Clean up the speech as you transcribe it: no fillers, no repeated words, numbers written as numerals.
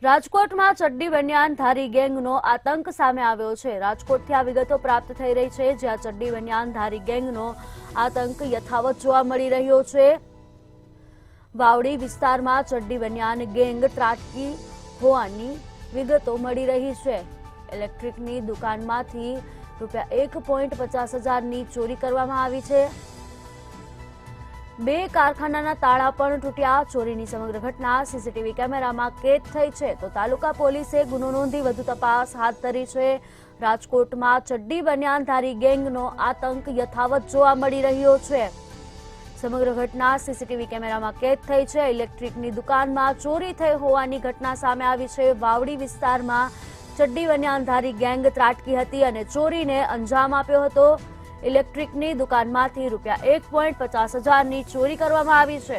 રાજકોટમાં ચડ્ડી બનિયાનધારી ગેંગનો આતંક સામે આવ્યો છે। રાજકોટથી આ વિગતો પ્રાપ્ત થઈ રહી છે, જ્યાં ચડ્ડી બનિયાનધારી ગેંગનો આતંક યથાવત જોવા મળી રહ્યો છે। વાવડી વિસ્તારમાં ચડ્ડી બનિયાન ગેંગ ત્રાટકી હોવાની વિગતો મળી રહી છે। ઇલેક્ટ્રિકની દુકાનમાંથી ₹1.50,000ની ચોરી કરવામાં આવી છે। 2 કારખાનાના તાળા પણ તૂટ્યા। ચોરીની સમગ્ર ઘટના સીસીટીવી કેમેરામાં કેદ થઈ છે, તો તાલુકા પોલીસે ગુનો નોંધી વધુ તપાસ હાથ ધરી છે। રાજકોટમાં ચડ્ડી બનિયાનધારી ગેંગનો આતંક યથાવત જોવા મળી રહ્યો છે। સમગ્ર ઘટના સીસીટીવી કેમેરામાં કેદ થઈ છે। ઇલેક્ટ્રિકની દુકાનમાં ચોરી થઈ હોવાની ઘટના સામે આવી છે। વાવડી વિસ્તારમાં ચડ્ડી બનિયાનધારી ગેંગ ત્રાટકી હતી અને ચોરીને અંજામ આપ્યો હતો। ઇલેક્ટ્રિકની દુકાનમાંથી ₹1.50,000ની ચોરી કરવામાં આવી છે।